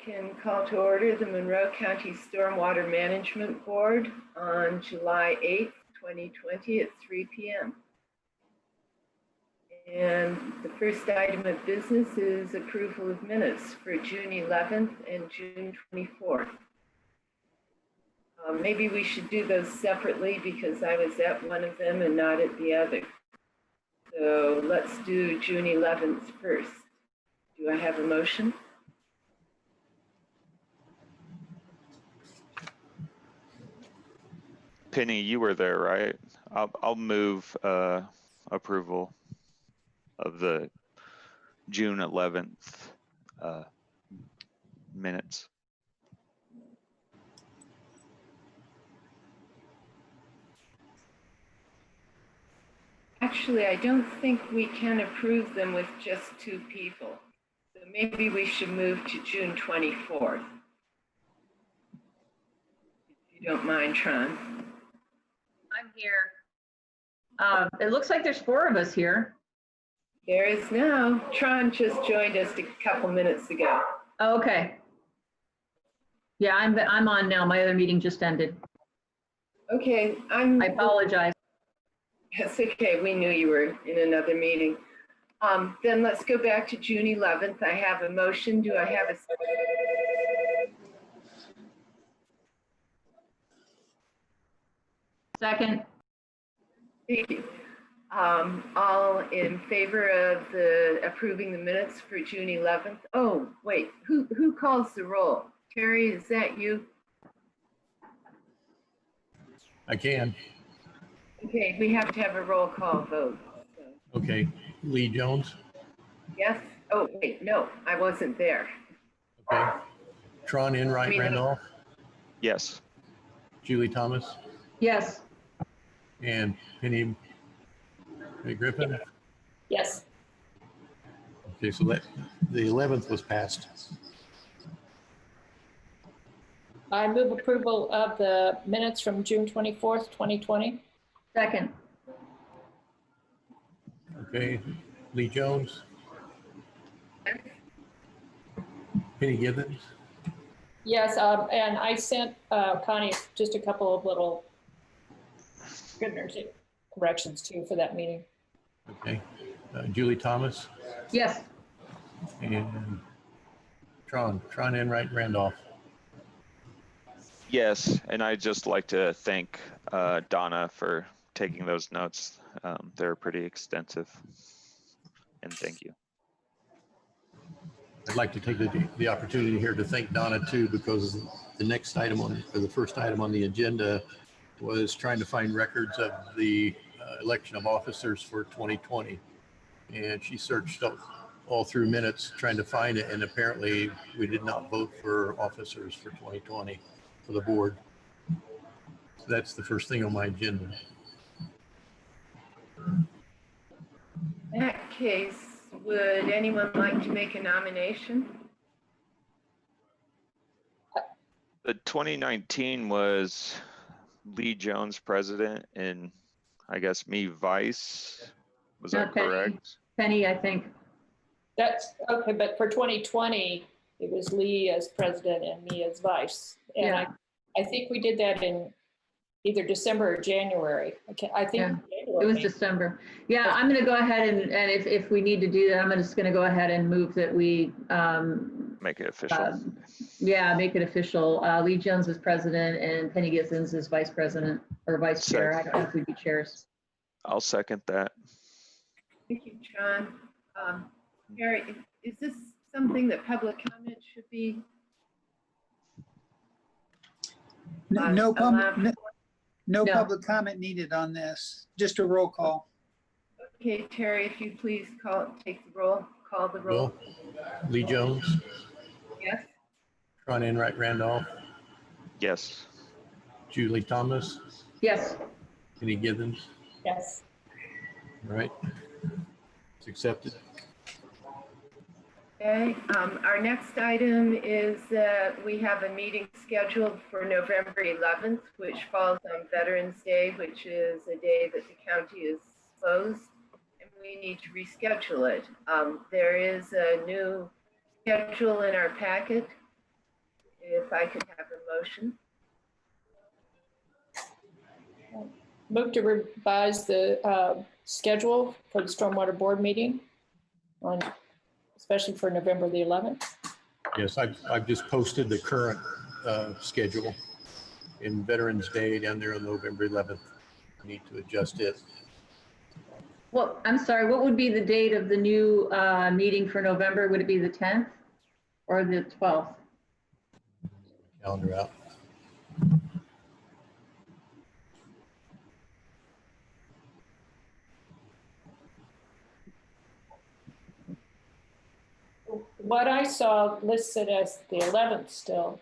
can call to order the Monroe County Stormwater Management Board on July 8th, 2020 at 3 p.m. And the first item of business is approval of minutes for June 11th and June 24th. Maybe we should do those separately because I was at one of them and not at the other. So let's do June 11th first. Do I have a motion? Penny, you were there, right? I'll move approval of the June 11th minutes. Actually, I don't think we can approve them with just two people. So maybe we should move to June 24th. If you don't mind, Tron. I'm here. It looks like there's 4 of us here. There is now. Tron just joined us a couple minutes ago. Oh, okay. Yeah, I'm on now. My other meeting just ended. Okay, I apologize. That's okay. We knew you were in another meeting. Then let's go back to June 11th. I have a motion. Do I have a second? Thank you. All in favor of approving the minutes for June 11th? Oh, wait, who calls the roll? Terry, is that you? I can. Okay, we have to have a roll call vote. So. Okay, Lee Jones. Yes? Oh, wait, no, I wasn't there. Okay. Tron Enright Randolph. Yes. Julie Thomas. Yes. And Penny Griffin. Yes. Okay, so that the 11th was passed. I move approval of the minutes from June 24th, 2020. Second. Okay, Lee Jones. Penny Gibbons. Yes, and I sent Connie just a couple of little corrections too for that meeting. Okay, Julie Thomas. Yes. And Tron Enright Randolph. Yes, and I'd just like to thank Donna for taking those notes. They're pretty extensive, and thank you. I'd like to take the opportunity here to thank Donna too, because the next item or the first item on the agenda was trying to find records of the election of officers for 2020. And she searched all through minutes trying to find it, and apparently we did not vote for officers for 2020 for the board. So that's the first thing on my agenda. In that case, would anyone like to make a nomination? The 2019 was Lee Jones president and I guess me vice. Was that correct? Penny, I think. That's okay, but for 2020, it was Lee as president and me as vice. And Yeah. I think we did that in either December or January. I think Yeah. January. It was December. Yeah, I'm going to go ahead and if we need to do that, I'm just going to go ahead and move that we Make it official. make it official. Lee Jones is president and Penny Gibbons is vice president or vice chair. I don't know if we'd be chairs. I'll second that. Thank you, John. Gary, is this something that public comment should be? No public comment needed on this, just a roll call. Okay, Terry, if you please call the roll. Lee Jones. Yes. Tron Enright Randolph. Yes. Julie Thomas. Yes. Penny Gibbons. Yes. All right. It's accepted. Okay, our next item is that we have a meeting scheduled for November 11th, which falls on Veterans Day, which is a day that the county is closed, and we need to reschedule it. There is a new schedule in our packet, if I could have a motion. Move to revise the schedule for the Stormwater Board meeting, especially for November the 11th. Yes, I've just posted the current schedule in Veterans Day down there on November 11th. I need to adjust it. Well, I'm sorry, what would be the date of the new meeting for November? Would it be the 10th or the 12th? Calendar out. What I saw listed as the 11th still,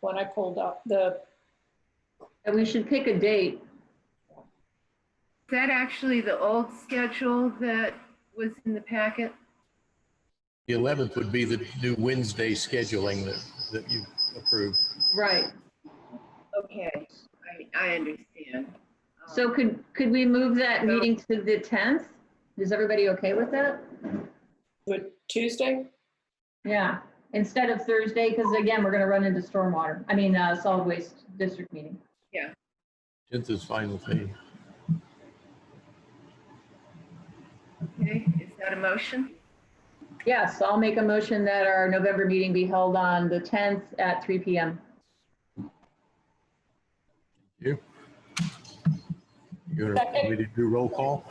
when I pulled up the, And we should pick a date. Is that actually the old schedule that was in the packet? The 11th would be the new Wednesday scheduling that you approved. Right. Okay, I understand. So could we move that meeting to the 10th? Is everybody okay with that? Tuesday? Yeah, instead of Thursday, because again, we're going to run into stormwater. I mean, solid waste district meeting. 10th is fine with me. Okay, is that a motion? Yes, I'll make a motion that our November meeting be held on the 10th at 3 p.m. You want me to do roll call?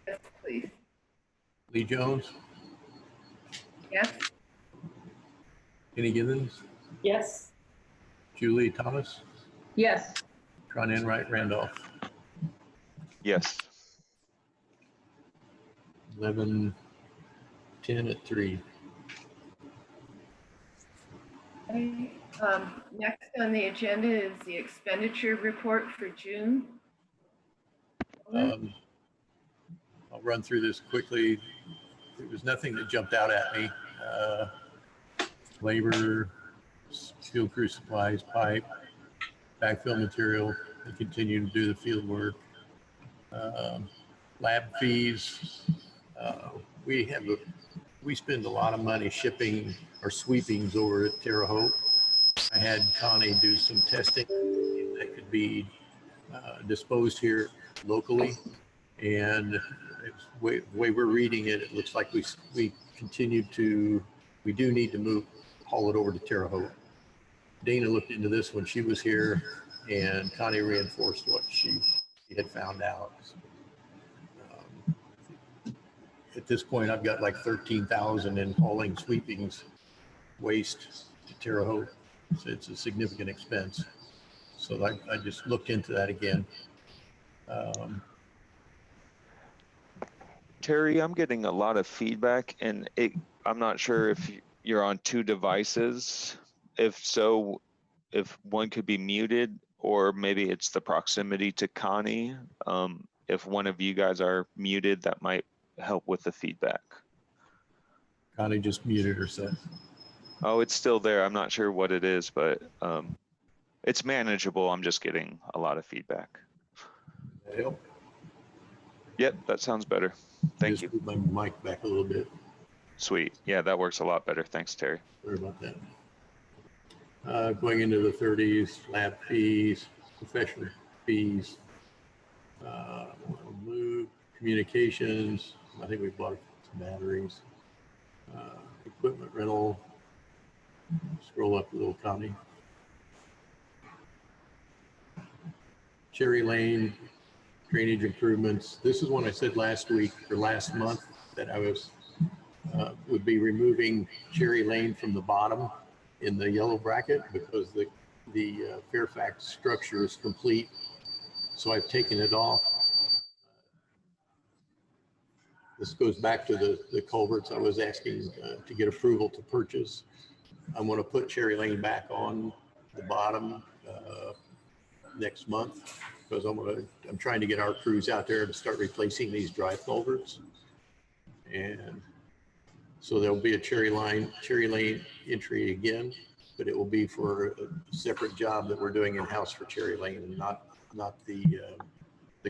Yes, please. Lee Jones, Yes, Kenny Givens, Yes. Julie Thomas, Yes. Tron Enright Randolph. Yes. 11:10 at 3. okay. Next on the agenda is the expenditure report for June. I'll run through this quickly. There was nothing that jumped out at me. Labor, field crew supplies, pipe, backfill material, they continue to do the field work. Lab fees. We spend a lot of money shipping our sweepings over at Terre Haute. I had Connie do some testing that could be disposed here locally. And it's way we're reading it, it looks like we do need to haul it over to Terre Haute. Dana looked into this when she was here, and Connie reinforced what she had found out. At this point, I've got like 13,000 in hauling sweepings waste to Terre Haute. So it's a significant expense. So I just looked into that again. Terry, I'm getting a lot of feedback, and I'm not sure if you're on two devices. If so, if one could be muted, or maybe it's the proximity to Connie. If one of you guys are muted, that might help with the feedback. Connie just muted herself. Oh, it's still there. I'm not sure what it is, but it's manageable. I'm just getting a lot of feedback. Help. Yep, that sounds better. Thank you. Just move my mic back a little bit. Sweet. Yeah, that works a lot better. Thanks, Terry. Sorry about that. Going into the 30s, lab fees, professional fees, move, communications. I think we bought some batteries, equipment rental. Scroll up a little, Connie. Cherry Lane, drainage improvements. This is one I said last week or last month that I would be removing Cherry Lane from the bottom in the yellow bracket because the Fairfax structure is complete. So I've taken it off. This goes back to the culverts I was asking to get approval to purchase. I'm going to put Cherry Lane back on the bottom next month because I'm trying to get our crews out there to start replacing these dry culverts. And so there'll be a Cherry Lane entry again, but it will be for a separate job that we're doing in-house for Cherry Lane and not the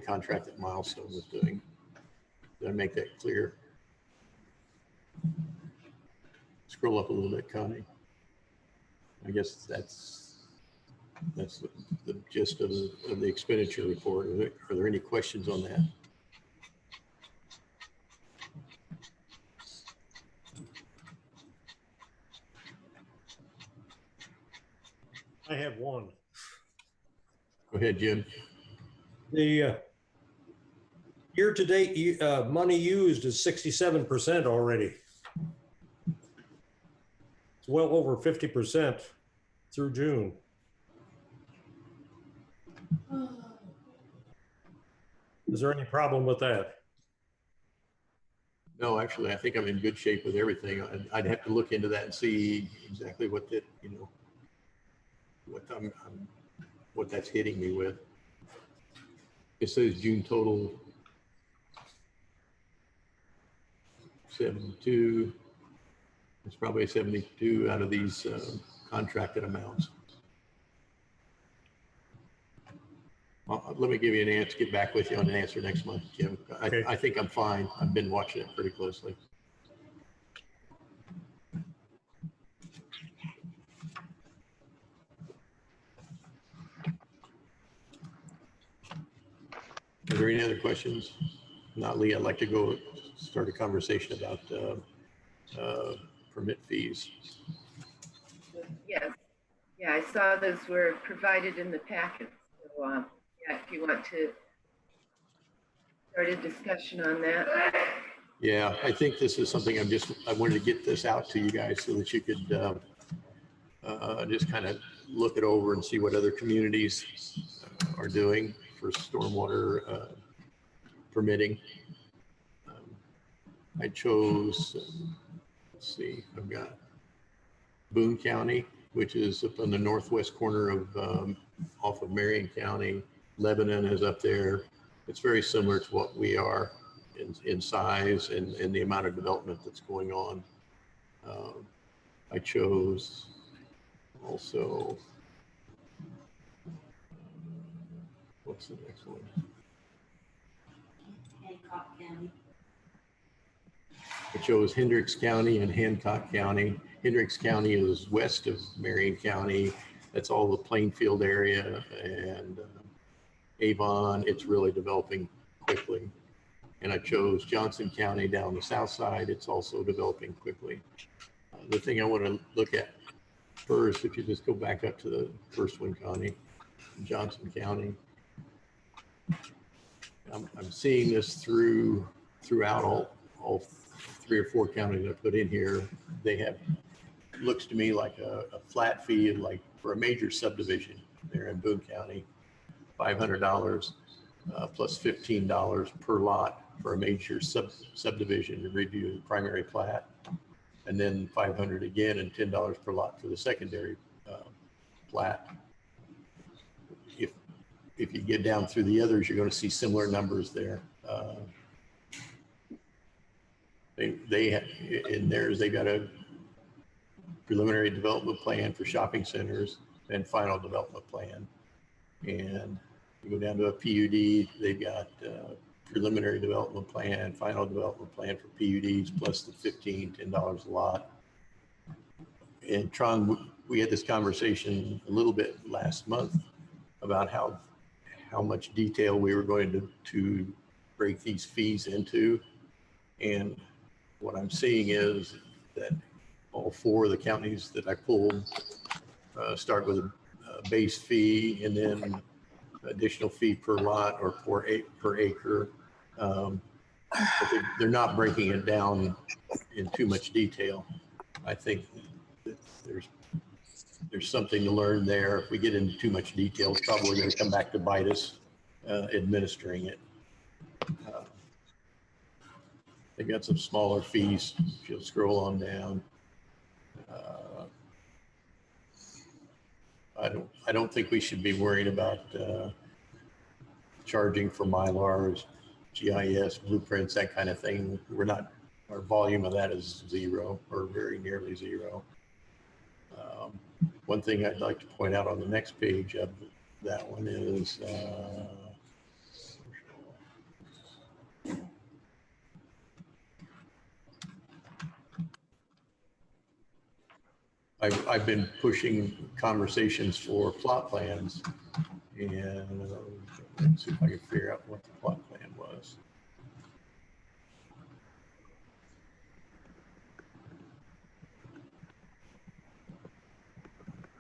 contract that Milestone was doing. Did I make that clear? scroll up a little bit, Connie. I guess that's the gist of the expenditure report. Are there any questions on that? I have one. Go ahead, Jim. The year-to-date money used is 67% already. It's well over 50% through June. Is there any problem with that? No, actually, I think I'm in good shape with everything. I'd have to look into that and see exactly what that, what that's hitting me with. It says June total 72. It's probably 72 out of these contracted amounts. Let me give you an answer, get back with you on an answer next month, Jim. Okay. I think I'm fine. I've been watching it pretty closely. Are there any other questions? Not Lee, I'd like to go start a conversation about permit fees. Yes. Yeah, I saw those were provided in the packet. So, yeah, if you want to start a discussion on that. Yeah, I think this is something I wanted to get this out to you guys so that you could just kind of look it over and see what other communities are doing for stormwater permitting. I chose, let's see, I've got Boone County, which is up on the northwest corner of off of Marion County. Lebanon is up there. It's very similar to what we are in size and the amount of development that's going on. I chose also, what's the next one? Hancock County. I chose Hendricks County and Hancock County. Hendricks County is west of Marion County. That's all the Plainfield area and Avon. It's really developing quickly. And I chose Johnson County down the south side. It's also developing quickly. The thing I want to look at first, if you just go back up to the first one, Connie, Johnson County. I'm seeing this throughout all 3 or 4 counties I put in here. They have, looks to me like a flat fee, like for a major subdivision there in Boone County, $500 plus $15 per lot for a major subdivision to review the primary plat, and then $500 again and $10 per lot for the secondary plat. If you get down through the others, you're going to see similar numbers there. They have, in theirs, they got a preliminary development plan for shopping centers and final development plan. And you go down to a PUD, they've got preliminary development plan, final development plan for PUDs, plus the $10 a lot. And Tron, we had this conversation a little bit last month about how much detail we were going to break these fees into. And what I'm seeing is that all 4 of the counties that I pulled start with a base fee and then additional fee per lot or per acre. But they're not breaking it down in too much detail. I think that there's something to learn there. If we get into too much detail, it's probably going to come back to bite us administering it. They've got some smaller fees. If you'll scroll on down. I don't think we should be worried about charging for Mylars, GIS, blueprints, that kind of thing. We're not, our volume of that is 0 or very nearly 0. One thing I'd like to point out on the next page of that one is I've been pushing conversations for plot plans, and let's see if I can figure out what the plot plan was.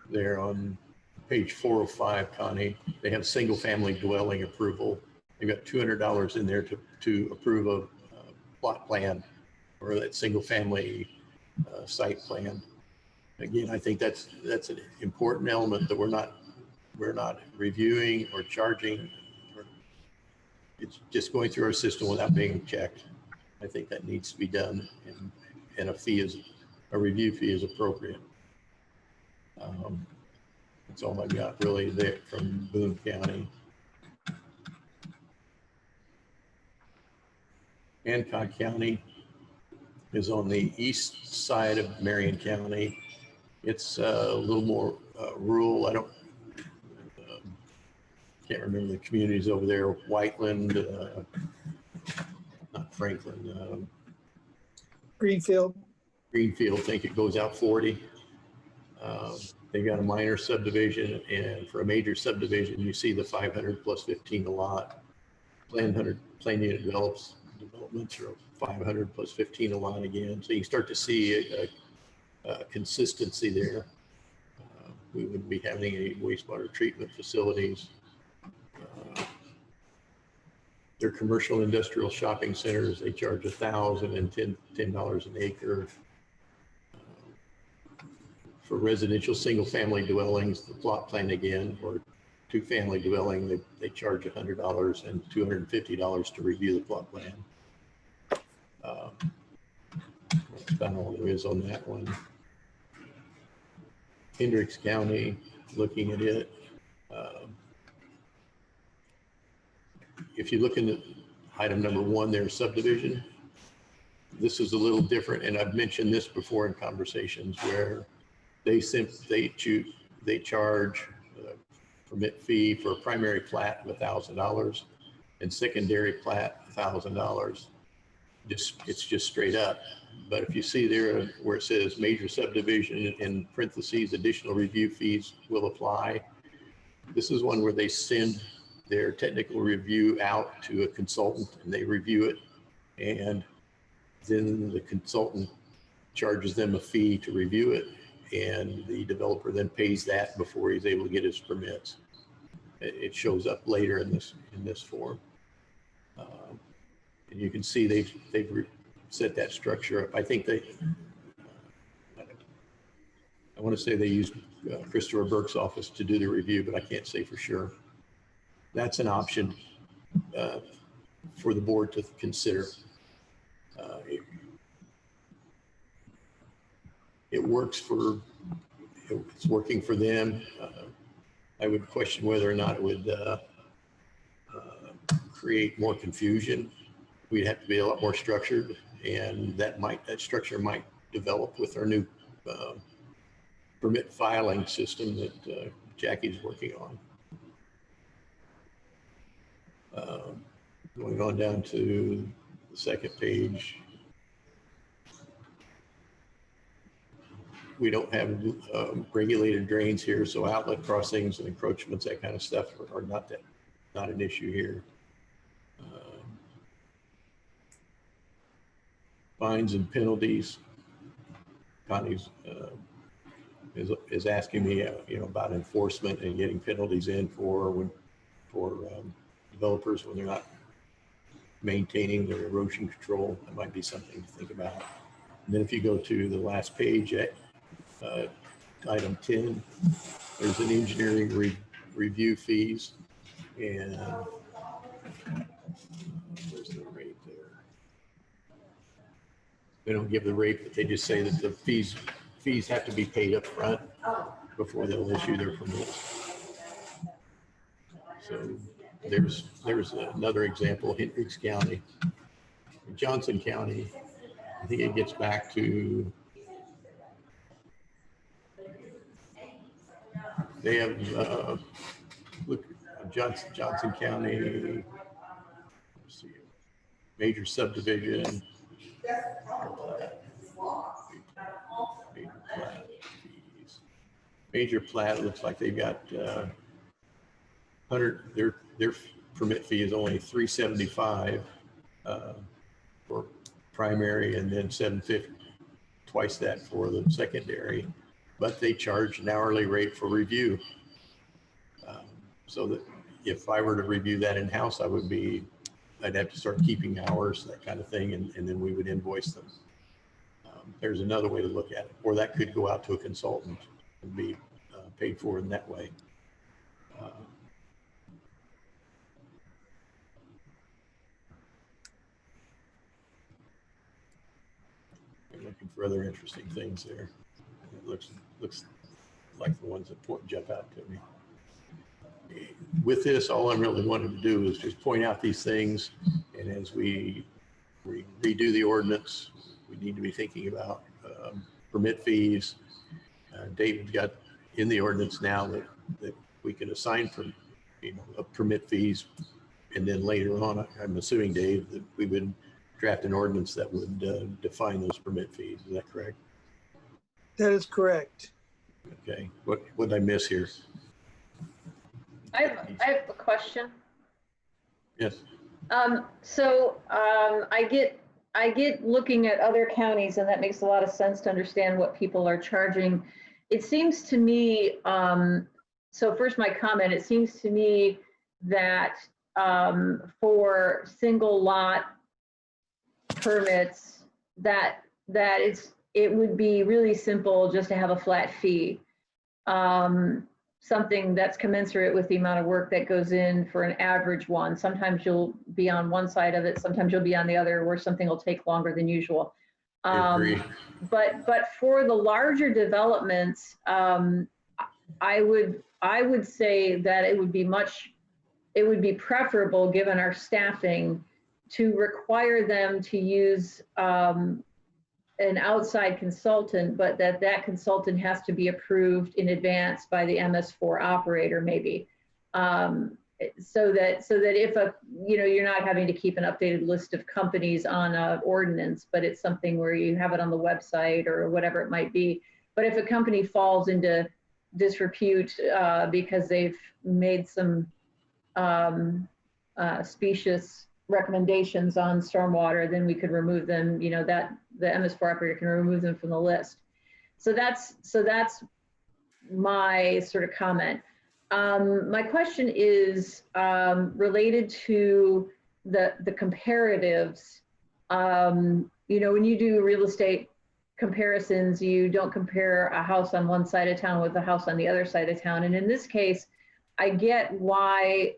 There on page 405, Connie, they have single family dwelling approval. They've got $200 in there to approve a plot plan or that single family site plan. Again, I think that's an important element that we're not reviewing or charging. It's just going through our system without being checked. I think that needs to be done, and a review fee is appropriate. That's all I got really there from Boone County. Hancock County is on the east side of Marion County. It's a little more rural. I can't remember the communities over there. Whiteland, not Franklin. Greenfield. Greenfield, I think it goes out 40. They've got a minor subdivision, and for a major subdivision, you see the 500 plus 15 a lot. Plan unit developments are 500 plus 15 a lot again. So you start to see a consistency there. We wouldn't be having any wastewater treatment facilities. Their commercial industrial shopping centers, they charge $1,000 and $10 an acre. For residential single family dwellings, the plot plan again, or two family dwelling, they charge $100 and $250 to review the plot plan. That's about all there is on that one. Hendricks County, looking at it. If you look in the item number 1 there, subdivision, this is a little different, and I've mentioned this before in conversations where they charge a permit fee for a primary plat of $1,000 and secondary plat $1,000. It's just straight up. But if you see there where it says major subdivision in parentheses, additional review fees will apply. This is one where they send their technical review out to a consultant and they review it, and then the consultant charges them a fee to review it, and the developer then pays that before he's able to get his permits. It shows up later in this form, and you can see they've set that structure up. I think I want to say they used Christopher Burke's office to do the review, but I can't say for sure. That's an option for the board to consider. It's working for them. I would question whether or not it would create more confusion. We'd have to be a lot more structured, and that structure might develop with our new permit filing system that Jackie's working on. Going on down to the second page. We don't have regulated drains here, so outlet crossings and encroachments, that kind of stuff are not an issue here. Fines and penalties. Connie's is asking me, about enforcement and getting penalties in for developers when they're not maintaining their erosion control. That might be something to think about. And then if you go to the last page at item 10, there's an engineering review fees, and where's the rate there? They don't give the rate, but they just say that the fees have to be paid up front before they'll issue their permits. So there's another example. Hendricks County, Johnson County. I think it gets back to, they have look, Johnson County. Let's see, major subdivision. Major plat fees. Major plat looks like they've got 100. Their permit fee is only $375 for primary, and then $750, twice that for the secondary. But they charge an hourly rate for review. So that if I were to review that in-house, I'd have to start keeping hours, that kind of thing, and then we would invoice them. There's another way to look at it, or that could go out to a consultant and be paid for in that way. I'm looking for other interesting things there. It looks like the ones that jump out to me. With this, all I really wanted to do is just point out these things, and as we redo the ordinance, we need to be thinking about permit fees. David's got in the ordinance now that we can assign for permit fees, and then later on, I'm assuming, Dave, that we would draft an ordinance that would define those permit fees. Is that correct? That is correct. Okay. What did I miss here? I have a question. Yes. I get looking at other counties, and that makes a lot of sense to understand what people are charging. It seems to me, so first my comment, it seems to me that for single lot permits, that it would be really simple just to have a flat fee. Something that's commensurate with the amount of work that goes in for an average one. Sometimes you'll be on one side of it, sometimes you'll be on the other, where something will take longer than usual. I agree. But for the larger developments, I would say that it would be preferable, given our staffing, to require them to use an outside consultant, but that consultant has to be approved in advance by the MS4 operator, maybe. So that if you're not having to keep an updated list of companies on an ordinance, but it's something where you have it on the website or whatever it might be. But if a company falls into disrepute because they've made some specious recommendations on stormwater, then we could remove them, that the MS4 operator can remove them from the list. So that's my sort of comment. My question is related to the comparatives. When you do real estate comparisons, you don't compare a house on one side of town with a house on the other side of town. And in this case, I get why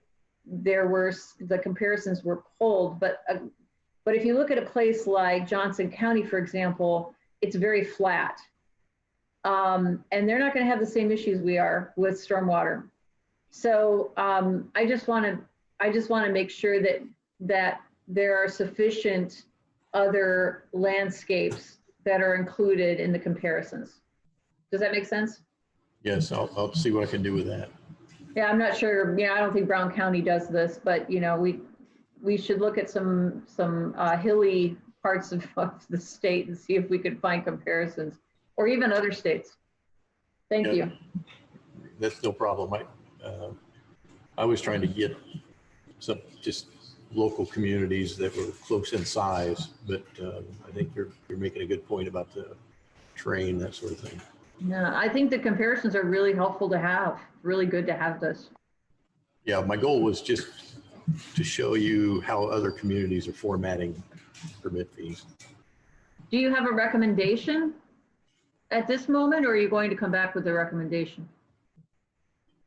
the comparisons were pulled, but if you look at a place like Johnson County, for example, it's very flat. And they're not going to have the same issues we are with stormwater. So I just want to make sure that there are sufficient other landscapes that are included in the comparisons. Does that make sense? Yes, I'll see what I can do with that. Yeah, I'm not sure. I don't think Brown County does this, but we should look at some hilly parts of the state and see if we could find comparisons, or even other states. Thank you. That's no problem. I was trying to get some just local communities that were close in size, but I think you're making a good point about the terrain, that sort of thing. No, I think the comparisons are really helpful to have. Really good to have this. Yeah, my goal was just to show you how other communities are formatting permit fees. Do you have a recommendation at this moment, or are you going to come back with a recommendation?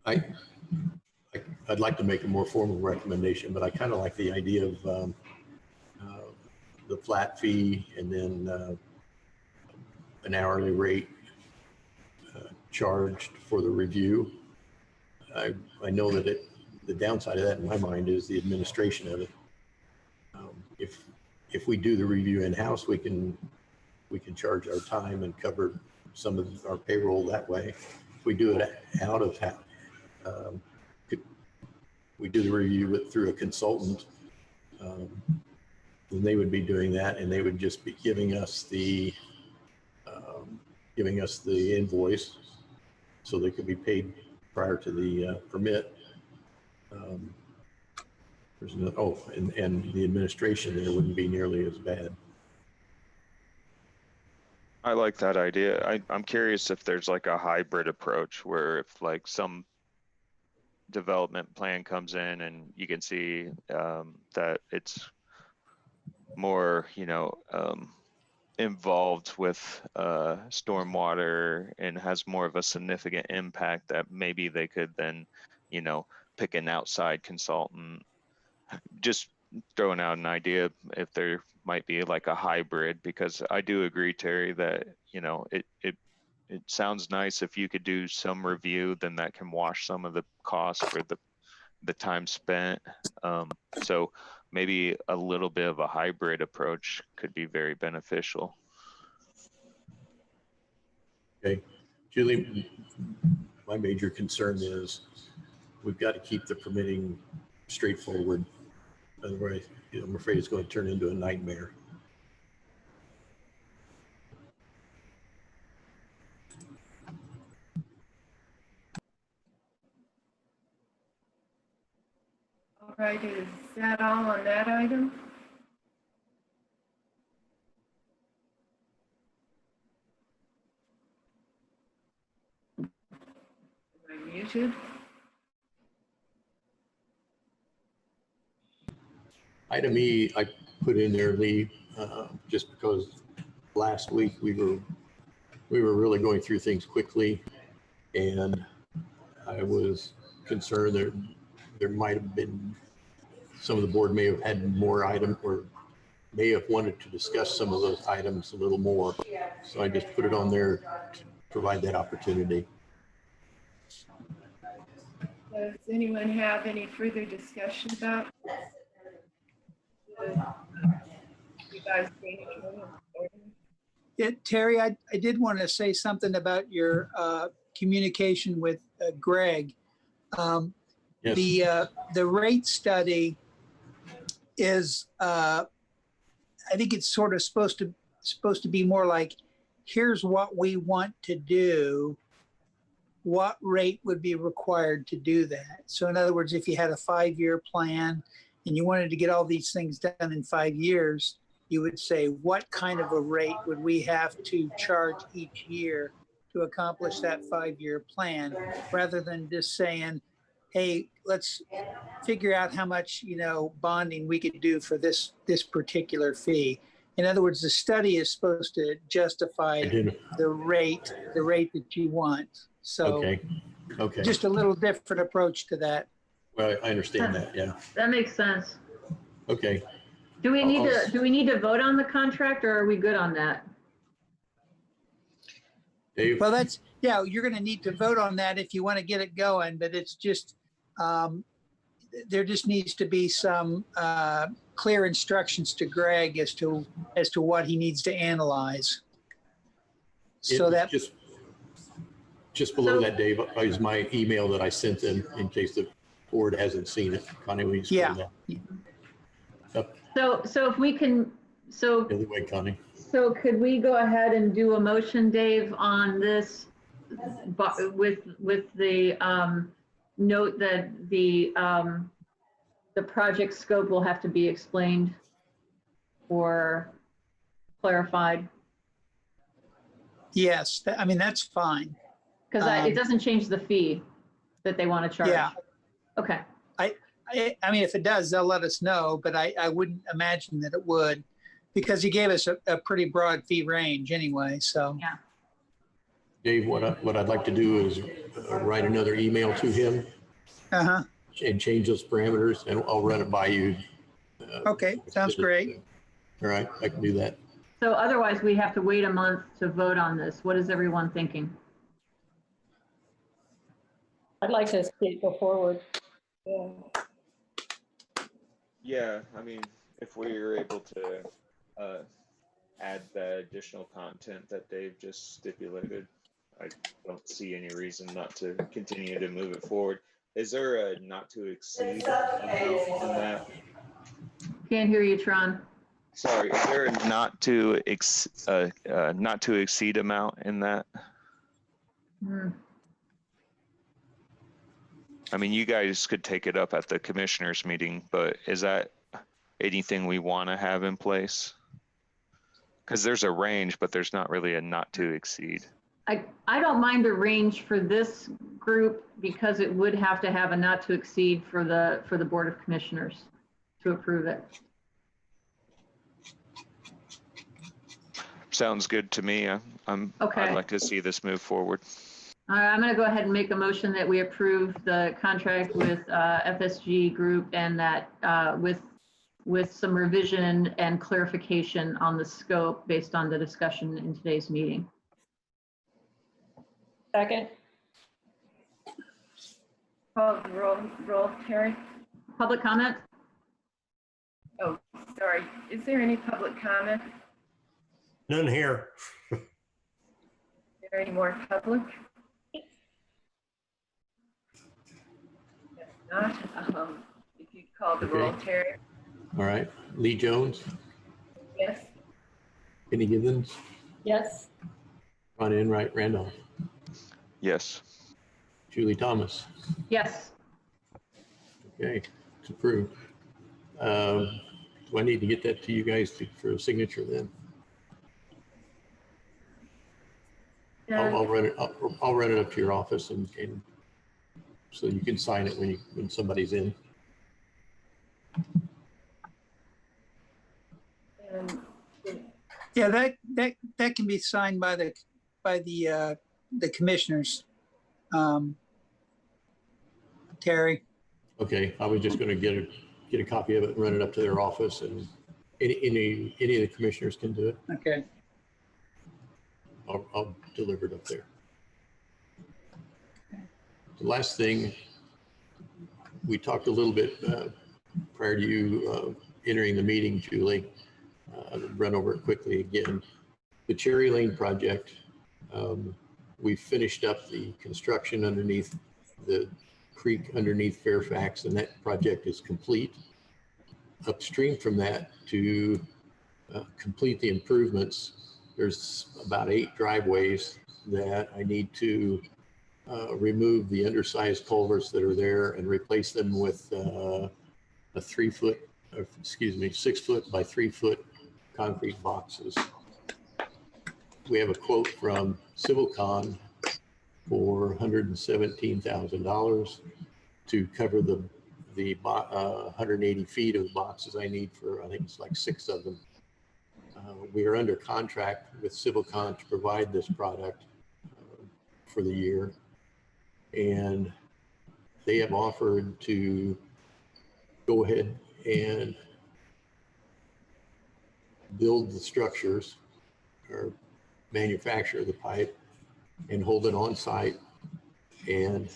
I'd like to make a more formal recommendation, but I kind of like the idea of the flat fee and then an hourly rate charged for the review. I know that the downside of that in my mind is the administration of it. If we do the review in-house, we can charge our time and cover some of our payroll that way. If we do it out of house, we do the review through a consultant, then they would be doing that, and they would just be giving us the invoice. so they could be paid prior to the permit. There's no, oh, and the administration there wouldn't be nearly as bad. I like that idea. I'm curious if there's like a hybrid approach where if like some development plan comes in and you can see that it's more, involved with stormwater and has more of a significant impact, that maybe they could then, pick an outside consultant. Just throwing out an idea if there might be like a hybrid, because I do agree, Terry, that, it sounds nice if you could do some review, then that can wash some of the costs for the time spent. So maybe a little bit of a hybrid approach could be very beneficial. Okay, Julie, my major concern is we've got to keep the permitting straightforward. Otherwise, I'm afraid it's going to turn into a nightmare. All right, is that all on that item? Am I muted? Item E, I put in there, Lee, just because last week we were really going through things quickly, and I was concerned that there might have been, some of the board may have had more items or may have wanted to discuss some of those items a little more. So I just put it on there to provide that opportunity. Does anyone have any further discussion about you guys being Terry, I did want to say something about your communication with Greg. Yes. The rate study is, I think it's sort of supposed to be more like, here's what we want to do. What rate would be required to do that? So in other words, if you had a 5-year plan and you wanted to get all these things done in 5 years, you would say, what kind of a rate would we have to charge each year to accomplish that 5-year plan, rather than just saying, hey, let's figure out how much, bonding we could do for this particular fee. In other words, the study is supposed to justify the rate that you want. So Okay. just a little different approach to that. Well, I understand that. Yeah. That makes sense. Okay. Do we need to vote on the contract, or are we good on that? Dave? Well, you're going to need to vote on that if you want to get it going, but it's just, there just needs to be some clear instructions to Greg as to what he needs to analyze. So that just below that, Dave, is my email that I sent in case the board hasn't seen it. Connie, will you explain that? So if we can, Either way, Connie. So could we go ahead and do a motion, Dave, on this, but with the note that the project scope will have to be explained or clarified? Yes, that's fine. Because it doesn't change the fee that they want to charge. Yeah. Okay. I mean, if it does, they'll let us know, but I wouldn't imagine that it would, because he gave us a pretty broad fee range anyway, so. Yeah. Dave, what I'd like to do is write another email to him Uh-huh. and change those parameters, and I'll run it by you. Okay, sounds great. All right, I can do that. So otherwise, we have to wait a month to vote on this. What is everyone thinking? I'd like to see it go forward. Yeah. Yeah, I mean, if we were able to add the additional content that Dave just stipulated, I don't see any reason not to continue to move it forward. Is there a not to exceed amount in that? Can't hear you, Tron. Sorry, is there a not to exceed amount in that? I mean, you guys could take it up at the commissioners meeting, but is that anything we want to have in place? Because there's a range, but there's not really a not to exceed. I don't mind a range for this group because it would have to have a not to exceed for the Board of Commissioners to approve it. Sounds good to me. Okay. I'd like to see this move forward. I'm going to go ahead and make a motion that we approve the contract with FSG Group and that with some revision and clarification on the scope based on the discussion in today's meeting. Second. Call the roll, Terry. Public comment? Oh, sorry. Is there any public comment? None here. Is there any more public? If not, if you'd call the roll, Okay. Terry. All right. Lee Jones, Yes. Kenny Givens, Yes. Ron Enright Randolph, Yes. Julie Thomas. Yes. Okay, it's approved. Do I need to get that to you guys for a signature then? I'll run it up. I'll run it up to your office and so you can sign it when somebody's in. And Yeah, that can be signed by the commissioners. Terry. Okay, I was just going to get a copy of it and run it up to their office, and any of the commissioners can do it. Okay. I'll deliver it up there. The last thing, we talked a little bit prior to you entering the meeting, Julie. I'll run over it quickly again. The Cherry Lane project, we finished up the construction underneath the creek underneath Fairfax, and that project is complete. Upstream from that, to complete the improvements, there's about 8 driveways that I need to remove the undersized culverts that are there and replace them with a 6 foot by 3 foot concrete boxes. We have a quote from CivilCon for $117,000 to cover the 180 feet of boxes I need for, I think it's like 6 of them. We are under contract with CivilCon to provide this product for the year. And they have offered to go ahead and build the structures or manufacture the pipe and hold it on site. And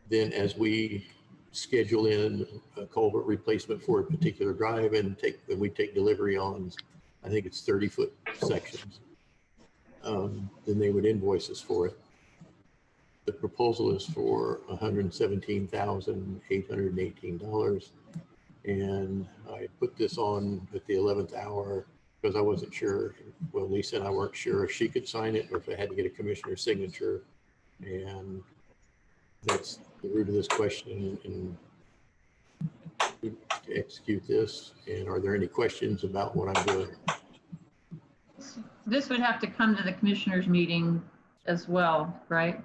then as we schedule in a culvert replacement for a particular drive and we take delivery on, I think it's 30-foot sections, then they would invoice us for it. The proposal is for $117,818. And I put this on at the 11th hour because I wasn't sure. Well, Lisa and I weren't sure if she could sign it or if I had to get a commissioner's signature. And that's the root of this question, and to execute this. And are there any questions about what I'm doing? This would have to come to the commissioners meeting as well, right?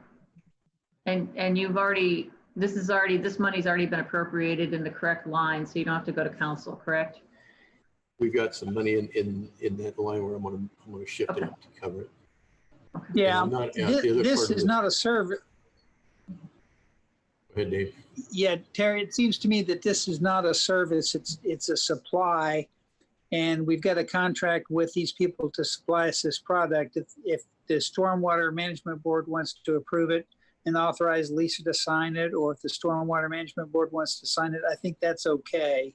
And you've already, this money's already been appropriated in the correct line, so you don't have to go to council, correct? We've got some money in that line where I'm going to shift Okay. it up to cover it. Yeah, The other this part of is not a service. Go ahead, Dave. Yeah, Terry, it seems to me that this is not a service, it's a supply. And we've got a contract with these people to supply us this product. If the Stormwater Management Board wants to approve it and authorize Lisa to sign it, or if the Stormwater Management Board wants to sign it, I think that's okay.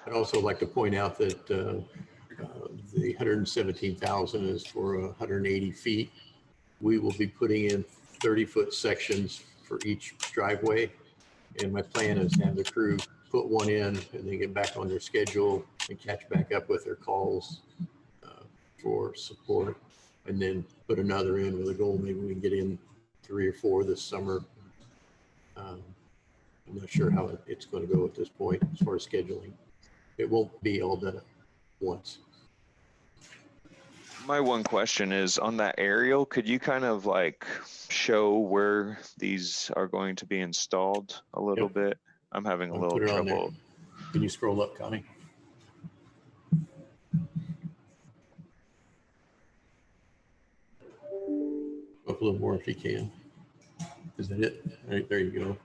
I'd also like to point out that the 117,000 is for 180 feet. We will be putting in 30-foot sections for each driveway. And my plan is to have the crew put one in and then get back on their schedule and catch back up with their calls for support, and then put another in with a goal. Maybe we can get in 3 or 4 this summer. I'm not sure how it's going to go at this point as far as scheduling. It won't be all done at once. My one question is on that aerial, could you kind of like show where these are going to be installed a little Yep. bit? I'm having a I'll little put it on there. trouble. Can you scroll up, Connie? Up a little more if you can. Is that it? All right, there you go.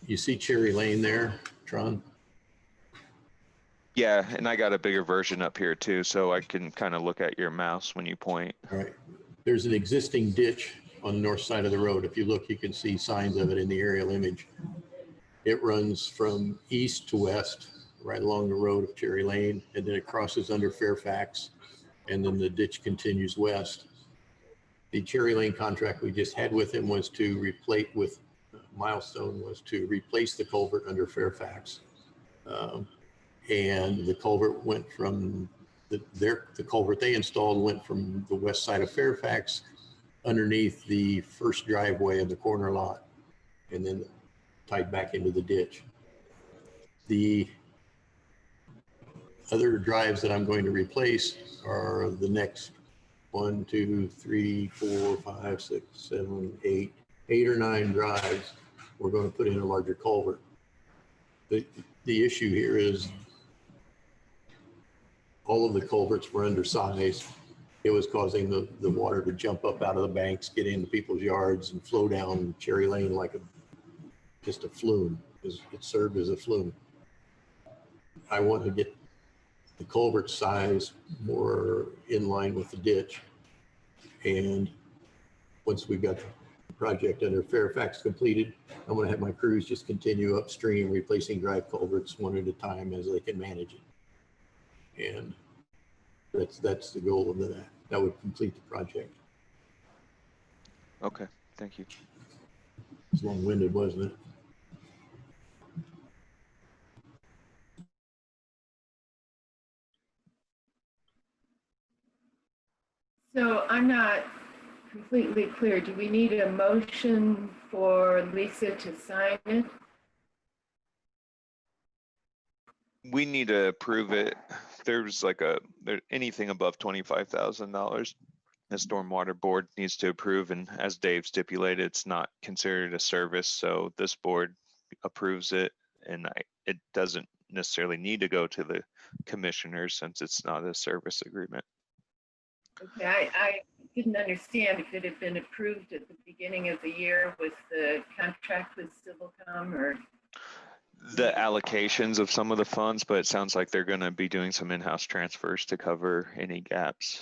You see Cherry Lane there, Tron? Yeah, and I got a bigger version up here too, so I can kind of look at your mouse when you point. All right. There's an existing ditch on the north side of the road. If you look, you can see signs of it in the aerial image. It runs from east to west, right along the road of Cherry Lane, and then it crosses under Fairfax, and then the ditch continues west. The Cherry Lane contract we just had with him was to replace with Milestone was to replace the culvert under Fairfax. And the culvert went from the culvert they installed went from the west side of Fairfax underneath the first driveway of the corner lot and then tied back into the ditch. The other drives that I'm going to replace are the next 1, 2, 3, 4, 5, 6, 7, 8 or 9 drives. We're going to put in a larger culvert. The issue here is all of the culverts were undersized. It was causing the water to jump up out of the banks, get into people's yards and flow down Cherry Lane like just a flume. It served as a flume. I want to get the culvert size more in line with the ditch. And once we've got the project under Fairfax completed, I'm going to have my crews just continue upstream, replacing drive culverts one at a time as they can manage it. And that's the goal of that. That would complete the project. Okay, thank you. It's long-winded, wasn't it? So I'm not completely clear. Do we need a motion for Lisa to sign it? We need to approve it. There's like anything above $25,000, the stormwater board needs to approve. And as Dave stipulated, it's not considered a service. So this board approves it, and it doesn't necessarily need to go to the commissioners since it's not a service agreement. Okay, I didn't understand if it had been approved at the beginning of the year with the contract with Civilcom or the allocations of some of the funds, but it sounds like they're going to be doing some in-house transfers to cover any gaps.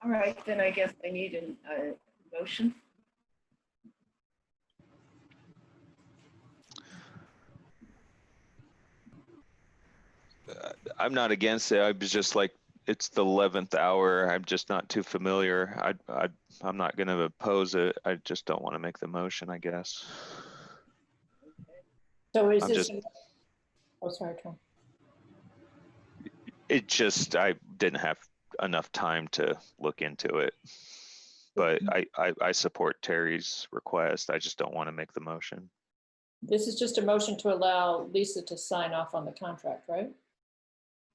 all right, then I guess I need a motion. I'm not against it. I was just like, it's the 11th hour. I'm just not too familiar. I'm not going to oppose it. I just don't want to make the motion, I guess. So is I'm this? just- Oh, sorry, Tom. I didn't have enough time to look into it, but I support Terry's request. I just don't want to make the motion. This is just a motion to allow Lisa to sign off on the contract, right?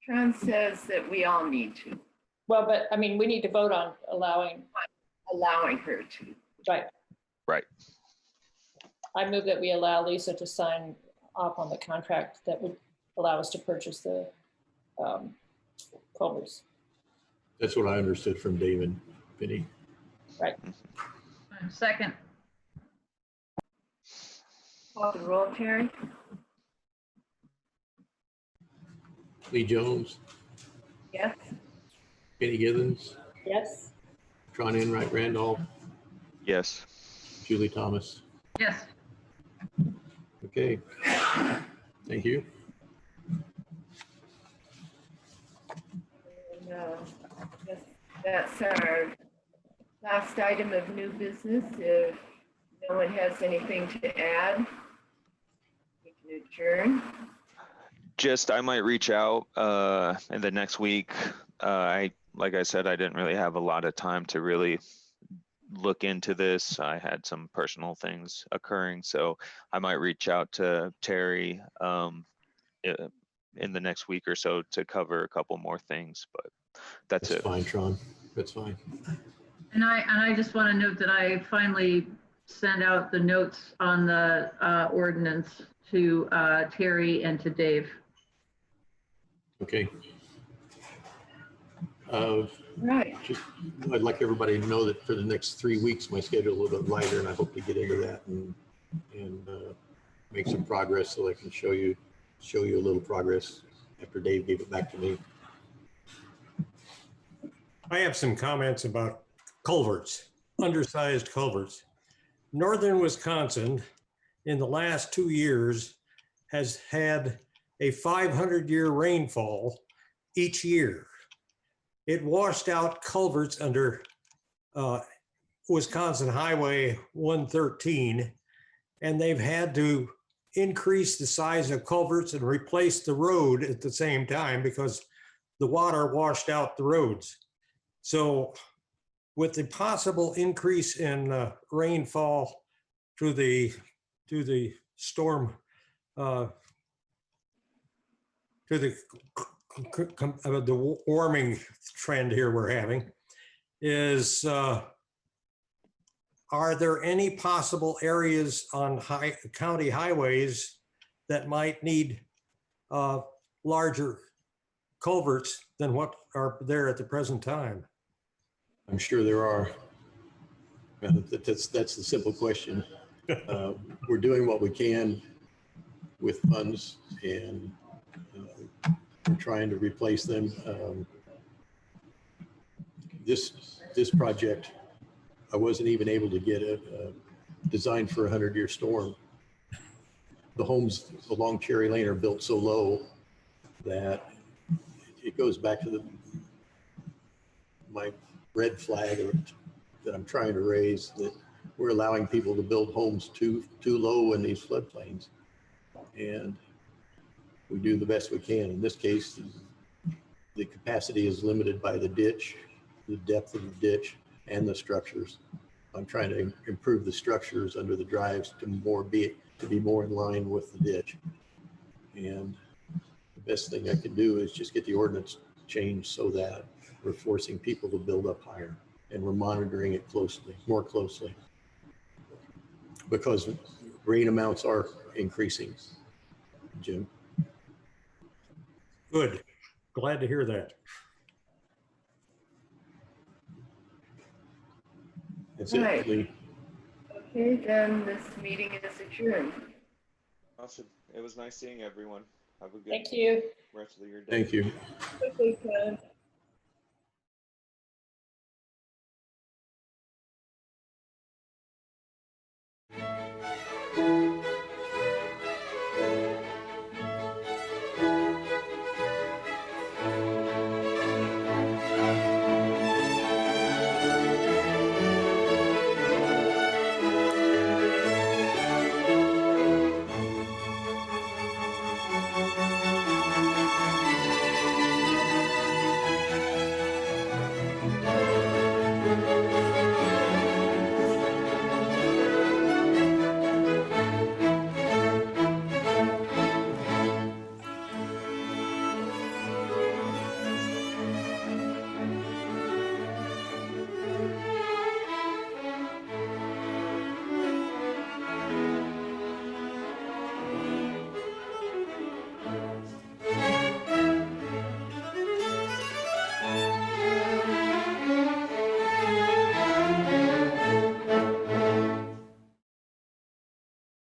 Tron says that we all need to, Well, but I mean, we need to vote on allowing, her to. right? Right. I move that we allow Lisa to sign off on the contract that would allow us to purchase the culverts. That's what I understood from David Finney. Right. Second. Call the roll, Terry. Lee Jones, Yes. Kenny Githens, Yes. Tron Enright Randolph, Yes. Julie Thomas. Yes. Okay. Thank you. And, I guess that's our last item of new business. If no one has anything to add, we can adjourn. Just, I might reach out in the next week. Like I said, I didn't really have a lot of time to really look into this. I had some personal things occurring, so I might reach out to Terry in the next week or so to cover a couple more things, but that's it. Fine, Sean. That's fine. And I just want to note that I finally sent out the notes on the ordinance to Terry and to Dave. Okay. Right. I'd like everybody to know that for the next 3 weeks, my schedule is a little bit lighter, and I hope to get into that and make some progress so I can show you a little progress after Dave gave it back to me. I have some comments about culverts, undersized culverts. Northern Wisconsin in the last 2 years has had a 500-year rainfall each year. It washed out culverts under Wisconsin Highway 113, and they've had to increase the size of culverts and replace the road at the same time because the water washed out the roads. So with the possible increase in rainfall through the storm, to the warming trend here we're having, is are there any possible areas on county highways that might need larger culverts than what are there at the present time? I'm sure there are. That's the simple question. We're doing what we can with funds, and we're trying to replace them. This project, I wasn't even able to get a design for a 100-year storm. The homes along Cherry Lane are built so low that it goes back to my red flag that I'm trying to raise, that we're allowing people to build homes too low in these floodplains. And we do the best we can. In this case, the capacity is limited by the ditch, the depth of the ditch, and the structures. I'm trying to improve the structures under the drives to be more in line with the ditch. And the best thing I can do is just get the ordinance changed so that we're forcing people to build up higher, and we're monitoring it more closely, because rain amounts are increasing. Jim. Good. Glad to hear that. That's Right. it, Lee. Okay, then this meeting is adjourned. Awesome. It was nice seeing everyone. Have a good Thank you. rest of your day. Thank you. Okay, Ken.